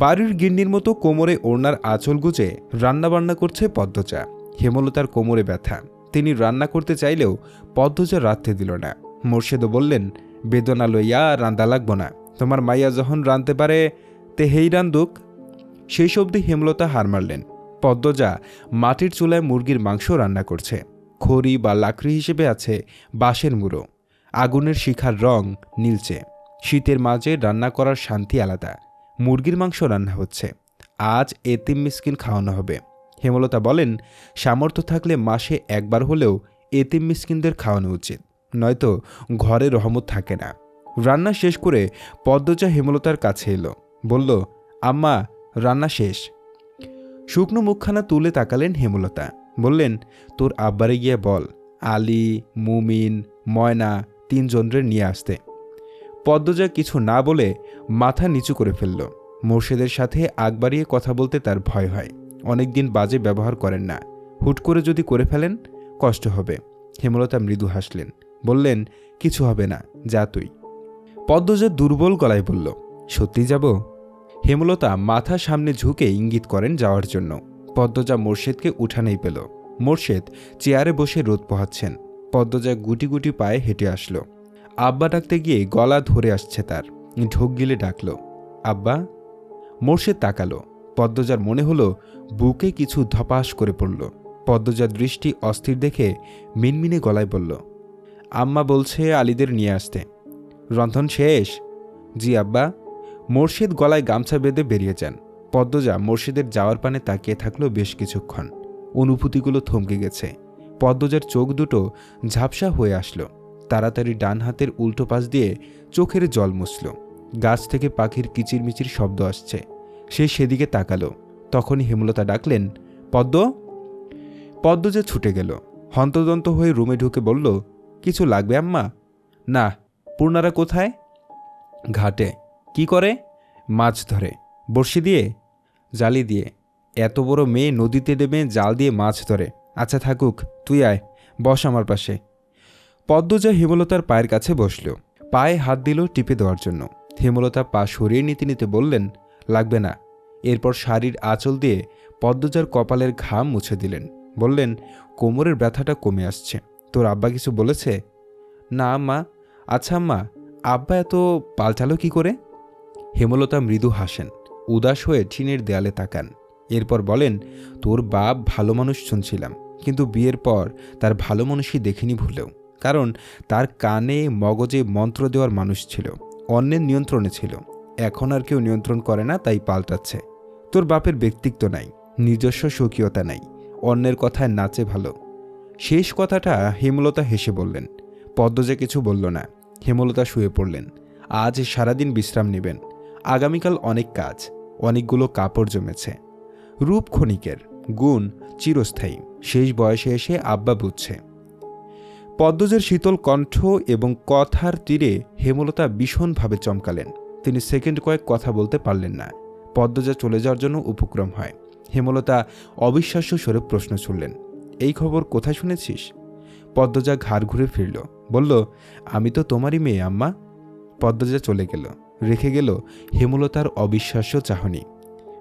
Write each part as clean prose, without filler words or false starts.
বাড়ির গিন্নির মতো কোমরে ওড়নার আঁচল গুজে রান্নাবান্না করছে পদ্মজা। হেমলতার কোমরে ব্যথা। তিনি রান্না করতে চাইলেও পদ্মজা রাঁধতে দিল না। মোর্শেদও বললেন, বেদনা লইয়া রান্দা লাগব না, তোমার মাইয়া যখন রাঁধতে পারে তে হেই রান্দুক। সেই অবধি হেমলতা হার মারলেন। পদ্মজা মাটির চুলায় মুরগির মাংস রান্না করছে। খড়ি বা লাকড়ি হিসেবে আছে বাঁশের মুড়ো। আগুনের শিখার রং নীলচে। শীতের মাঝে রান্না করার শান্তি আলাদা। মুরগির মাংস রান্না হচ্ছে। আজ এতিম মিসকিন খাওয়ানো হবে। হেমলতা বলেন, সামর্থ্য থাকলে মাসে একবার হলেও এতিম মিসকিনদের খাওয়ানো উচিত, নয়তো ঘরে রহমত থাকে না। রান্না শেষ করে পদ্মজা হেমলতার কাছে এলো, বলল, আম্মা রান্না শেষ। শুকনো মুখখানা তুলে তাকালেন হেমলতা। বললেন, তোর আব্বারে গিয়ে বল আলী, মুমিন, ময়না তিনজনরে নিয়ে আসতে। পদ্মজা কিছু না বলে মাথা নিচু করে ফেলল। মোর্শেদের সাথে আগ বাড়িয়ে কথা বলতে তার ভয় হয়। অনেকদিন বাজে ব্যবহার করেন না, হুট করে যদি করে ফেলেন কষ্ট হবে। হেমলতা মৃদু হাসলেন, বললেন, কিছু হবে না, যা তুই। পদ্মজা দুর্বল গলায় বলল, সত্যি যাব? হেমলতা মাথা সামনে ঝুঁকে ইঙ্গিত করেন যাওয়ার জন্য। পদ্মজা মোর্শেদকে উঠানেই পেল। মোর্শেদ চেয়ারে বসে রোদ পোহাচ্ছেন। পদ্মজা গুটি গুটি পায়ে হেঁটে আসলো। আব্বা ডাকতে গিয়ে গলা ধরে আসছে তার। ঢোক গিলে ডাকল, আব্বা। মোর্শেদ তাকালো। পদ্মজার মনে হলো বুকে কিছু ধপাস করে পড়ল। পদ্মজার দৃষ্টি অস্থির দেখে মিনমিনে গলায় বলল, আম্মা বলছে আলীদের নিয়ে আসতে। রন্ধন শেষ? জি আব্বা। মোর্শেদ গলায় গামছা বেঁধে বেরিয়ে যান। পদ্মজা মোর্শেদের যাওয়ার পানে তাকিয়ে থাকলো বেশ কিছুক্ষণ। অনুভূতিগুলো থমকে গেছে। পদ্মজার চোখ দুটো ঝাপসা হয়ে আসলো। তাড়াতাড়ি ডান হাতের উল্টো পাশ দিয়ে চোখের জল মুছল। গাছ থেকে পাখির কিচিরমিচির শব্দ আসছে। সে সেদিকে তাকালো। তখনই হেমলতা ডাকলেন, পদ্ম। পদ্মজা ছুটে গেল। হন্তদন্ত হয়ে রুমে ঢুকে বলল, কিছু লাগবে আম্মা? না। পূর্ণারা কোথায়? ঘাটে। কি করে? মাছ ধরে। বড়শি দিয়ে? জালি দিয়ে। এত বড় মেয়ে নদীতে নেমে জাল দিয়ে মাছ ধরে? আচ্ছা থাকুক, তুই আয়, বস আমার পাশে। পদ্মজা হেমলতার পায়ের কাছে বসল। পায়ে হাত দিল টিপে দেওয়ার জন্য। হেমলতা পা সরিয়ে নিতে নিতে বললেন, লাগবে না। এরপর শাড়ির আঁচল দিয়ে পদ্মজার কপালের ঘাম মুছে দিলেন। বললেন, কোমরের ব্যথাটা কমে আসছে। তোর আব্বা কিছু বলেছে? না আম্মা। আচ্ছা আম্মা, আব্বা এত পাল্টালো কি করে? হেমলতা মৃদু হাসেন। উদাস হয়ে টিনের দেয়ালে তাকান। এরপর বলেন, তোর বাপ ভালো মানুষ শুনছিলাম, কিন্তু বিয়ের পর তার ভালো মানুষই দেখিনি ভুলেও। কারণ তার কানে মগজে মন্ত্র দেওয়ার মানুষ ছিল, অন্যের নিয়ন্ত্রণে ছিল। এখন আর কেউ নিয়ন্ত্রণ করে না, তাই পাল্টাচ্ছে। তোর বাপের ব্যক্তিত্ব নাই, নিজস্ব স্বকীয়তা নাই, অন্যের কথায় নাচে ভালো। শেষ কথাটা হেমলতা হেসে বললেন। পদ্মজা কিছু বলল না। হেমলতা শুয়ে পড়লেন। আজ সারাদিন বিশ্রাম নেবেন। আগামীকাল অনেক কাজ, অনেকগুলো কাপড় জমেছে। রূপ ক্ষণিকের, গুণ চিরস্থায়ী। শেষ বয়সে এসে আব্বা বুঝছে। পদ্মজার শীতল কণ্ঠ এবং কথার তীরে হেমলতা ভীষণভাবে চমকালেন। তিনি সেকেন্ড কয়েক কথা বলতে পারলেন না। পদ্মজা চলে যাওয়ার জন্য উপক্রম হয়। হেমলতা অবিশ্বাস্য স্বরে প্রশ্ন ছুড়লেন, এই খবর কোথায় শুনেছিস? পদ্মজা ঘাড় ঘুরে ফিরল, বলল, আমি তো তোমারই মেয়ে আম্মা। পদ্মজা চলে গেল, রেখে গেল হেমলতার অবিশ্বাস্য চাহনি।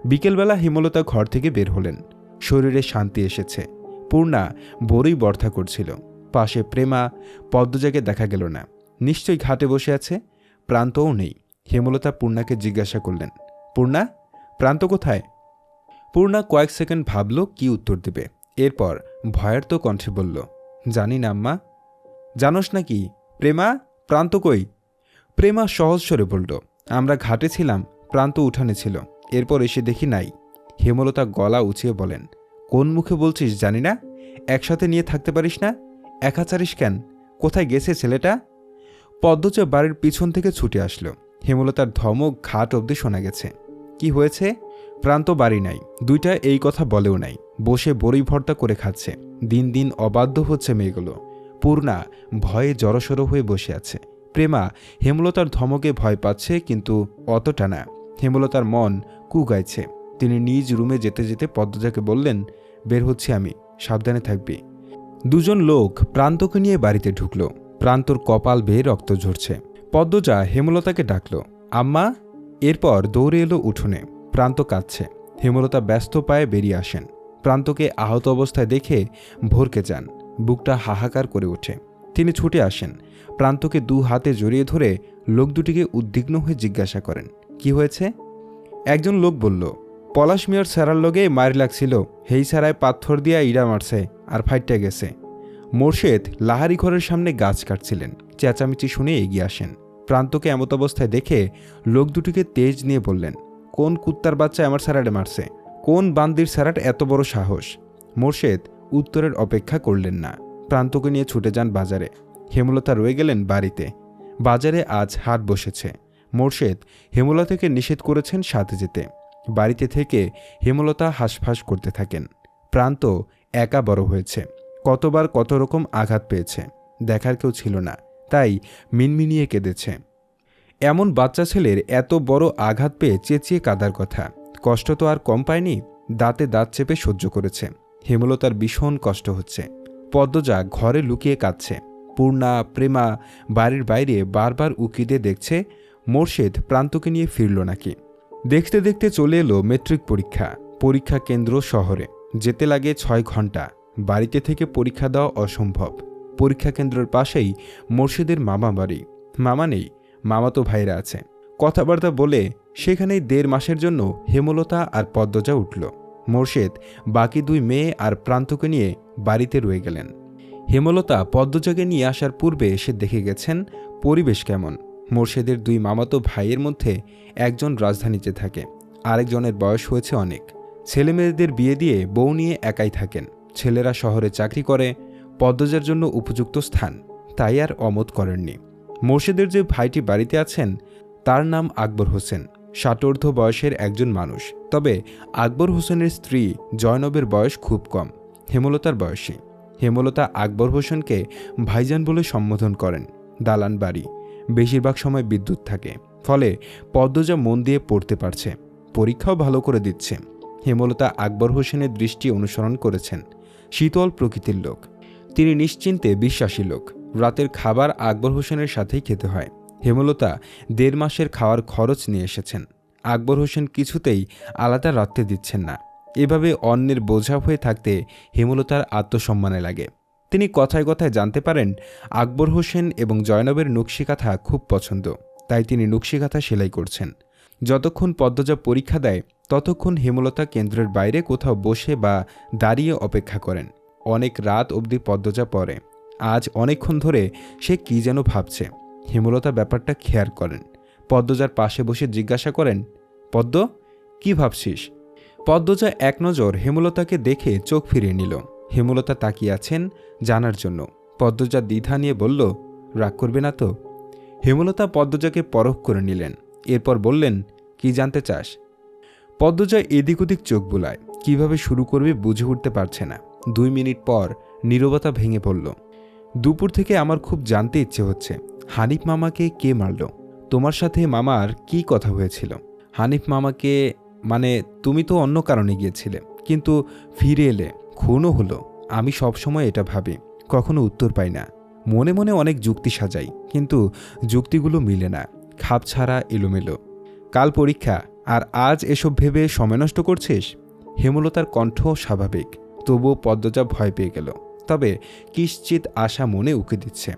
বিকেলবেলা হেমলতা ঘর থেকে বের হলেন। শরীরে শান্তি এসেছে। পূর্ণা বড়ই বর্ধা করছিল। পাশে প্রেমা। পদ্মজাকে দেখা গেল না। নিশ্চয়ই ঘাটে বসে আছে। প্রান্তও নেই। হেমলতা পূর্ণাকে জিজ্ঞাসা করলেন, পূর্ণা, প্রান্ত কোথায়? পূর্ণা কয়েক সেকেন্ড ভাবল কি উত্তর দেবে। এরপর ভয়ার্ত কণ্ঠে বলল, জানি না আম্মা। জানোস নাকি? প্রেমা, প্রান্ত কই? প্রেমা সহজ স্বরে বলল, আমরা ঘাটে ছিলাম, প্রান্ত উঠানে ছিল, এরপর এসে দেখি নাই। হেমলতা গলা উঁচিয়ে বলেন, কোন মুখে বলছিস জানি না? একসাথে নিয়ে থাকতে পারিস না? একা চারিস কেন? কোথায় গেছে ছেলেটা? পদ্মজা বাড়ির পিছন থেকে ছুটে আসলো। হেমলতার ধমক ঘাট অবধি শোনা গেছে। কি হয়েছে? প্রান্ত বাড়ি নাই, দুইটা এই কথা বলেও নাই, বসে বড়ি ভর্তা করে খাচ্ছে। দিন দিন অবাধ্য হচ্ছে মেয়েগুলো। পূর্ণা ভয়ে জড়সড় হয়ে বসে আছে। প্রেমা হেমলতার ধমকে ভয় পাচ্ছে, কিন্তু অতটা না। হেমলতার মন কুগাইছে। তিনি নিজ রুমে যেতে যেতে পদ্মজাকে বললেন, বের হচ্ছি আমি, সাবধানে থাকবি। দুজন লোক প্রান্তকে নিয়ে বাড়িতে ঢুকল। প্রান্তর কপাল বেয়ে রক্ত ঝরছে। পদ্মজা হেমলতাকে ডাকল, আম্মা। এরপর দৌড়ে এলো উঠোনে। প্রান্ত কাঁদছে। হেমলতা ব্যস্ত পায়ে বেরিয়ে আসেন। প্রান্তকে আহত অবস্থায় দেখে ভরকে যান। বুকটা হাহাকার করে ওঠে। তিনি ছুটে আসেন। প্রান্তকে 2 হাতে জড়িয়ে ধরে লোক দুটিকে উদ্বিগ্ন হয়ে জিজ্ঞাসা করেন, কি হয়েছে? একজন লোক বলল, পলাশ মিয়ার স্যারার লগে মারি লাগছিল, হেই স্যারায় পাথর দিয়া ইড়া মারছে আর ফাইটটা গেছে। মোর্শেদ লাহারি ঘরের সামনে গাছ কাটছিলেন। চেঁচামেচি শুনে এগিয়ে আসেন। প্রান্তকে এমত অবস্থায় দেখে লোক দুটিকে তেজ নিয়ে বললেন, কোন কুত্তার বাচ্চা আমার স্যারাটে মারছে? কোন বান্দির স্যারাট এত বড় সাহস? মোর্শেদ উত্তরের অপেক্ষা করলেন না। প্রান্তকে নিয়ে ছুটে যান বাজারে। হেমলতা রয়ে গেলেন বাড়িতে। বাজারে আজ হাট বসেছে। মোর্শেদ হেমলতাকে নিষেধ করেছেন সাথে যেতে। বাড়িতে থেকে হেমলতা হাঁসফাঁস করতে থাকেন। প্রান্ত একা বড় হয়েছে। কতবার কত রকম আঘাত পেয়েছে, দেখার কেউ ছিল না, তাই মিনমিনিয়ে কেঁদেছে। এমন বাচ্চা ছেলের এত বড় আঘাত পেয়ে চেঁচিয়ে কাঁদার কথা। কষ্ট তো আর কম পায়নি। দাঁতে দাঁত চেপে সহ্য করেছে। হেমলতার ভীষণ কষ্ট হচ্ছে। পদ্মজা ঘরে লুকিয়ে কাঁদছে। পূর্ণা, প্রেমা বাড়ির বাইরে বারবার উকি দিয়ে দেখছে মোর্শেদ প্রান্তকে নিয়ে ফিরল নাকি। দেখতে দেখতে চলে এলো মেট্রিক পরীক্ষা। পরীক্ষা কেন্দ্র শহরে, যেতে লাগে 6 ঘন্টা। বাড়িতে থেকে পরীক্ষা দেওয়া অসম্ভব। পরীক্ষা কেন্দ্রের পাশেই মোর্শেদের মামা বাড়ি। মামা নেই, মামাতো ভাইরা আছে। কথাবার্তা বলে সেখানেই 1.5 মাসের জন্য হেমলতা আর পদ্মজা উঠল। মোর্শেদ বাকি 2 মেয়ে আর প্রান্তকে নিয়ে বাড়িতে রয়ে গেলেন। হেমলতা পদ্মজাকে নিয়ে আসার পূর্বে এসে দেখে গেছেন পরিবেশ কেমন। মোর্শেদের 2 মামাতো ভাইয়ের মধ্যে একজন রাজধানীতে থাকে, আরেকজনের বয়স হয়েছে অনেক। ছেলেমেয়েদের বিয়ে দিয়ে বউ নিয়ে একাই থাকেন। ছেলেরা শহরে চাকরি করে। পদ্মজার জন্য উপযুক্ত স্থান, তাই আর অমত করেননি। মোর্শেদের যে ভাইটি বাড়িতে আছেন তার নাম আকবর হোসেন। ষাটোর্ধ্ব বয়সের একজন মানুষ। তবে আকবর হোসেনের স্ত্রী জয়নবের বয়স খুব কম, হেমলতার বয়সী। হেমলতা আকবর হোসেনকে ভাইজান বলে সম্বোধন করেন। দালান বাড়ি, বেশিরভাগ সময় বিদ্যুৎ থাকে, ফলে পদ্মজা মন দিয়ে পড়তে পারছে। পরীক্ষাও ভালো করে দিচ্ছে। হেমলতা আকবর হোসেনের দৃষ্টি অনুসরণ করেছেন। শীতল প্রকৃতির লোক। তিনি নিশ্চিন্তে বিশ্বাসী লোক। রাতের খাবার আকবর হোসেনের সাথেই খেতে হয়। হেমলতা 1.5 মাসের খাওয়ার খরচ নিয়ে এসেছেন। আকবর হোসেন কিছুতেই আলাদা রাখতে দিচ্ছেন না। এভাবে অন্যের বোঝা হয়ে থাকতে হেমলতার আত্মসম্মানে লাগে। তিনি কথায় কথায় জানতে পারেন আকবর হোসেন এবং জয়নবের নকশিকাঁথা খুব পছন্দ, তাই তিনি নকশিকাঁথা সেলাই করছেন। যতক্ষণ পদ্মজা পরীক্ষা দেয় ততক্ষণ হেমলতা কেন্দ্রের বাইরে কোথাও বসে বা দাঁড়িয়ে অপেক্ষা করেন। অনেক রাত অবধি পদ্মজা পড়ে। আজ অনেকক্ষণ ধরে সে কি যেন ভাবছে। হেমলতা ব্যাপারটা খেয়াল করেন। পদ্মজার পাশে বসে জিজ্ঞাসা করেন, পদ্ম, কি ভাবছিস? পদ্মজা এক নজর হেমলতাকে দেখে চোখ ফিরিয়ে নিল। হেমলতা তাকিয়ে আছেন জানার জন্য। পদ্মজা দ্বিধা নিয়ে বলল, রাগ করবে না তো? হেমলতা পদ্মজাকে পরখ করে নিলেন। এরপর বললেন, কি জানতে চাস? পদ্মজা এদিক ওদিক চোখ বুলায়। কিভাবে শুরু করবে বুঝে উঠতে পারছে না। 2 মিনিট পর নীরবতা ভেঙে পড়ল। দুপুর থেকে আমার খুব জানতে ইচ্ছে হচ্ছে, হানিফ মামাকে কে মারল? তোমার সাথে মামার কি কথা হয়েছিল? হানিফ মামাকে মানে তুমি তো অন্য কারণে গিয়েছিলে, কিন্তু ফিরে এলে, খুনও হলো। আমি সবসময় এটা ভাবি, কখনো উত্তর পাই না। মনে মনে অনেক যুক্তি সাজাই, কিন্তু যুক্তিগুলো মিলে না, খাপ ছাড়া এলোমেলো। কাল পরীক্ষা, আর আজ এসব ভেবে সময় নষ্ট করছিস? হেমলতার কণ্ঠ স্বাভাবিক, তবুও পদ্মজা ভয় পেয়ে গেল। তবে কিশ্চিত আশা মনে উকি দিচ্ছে।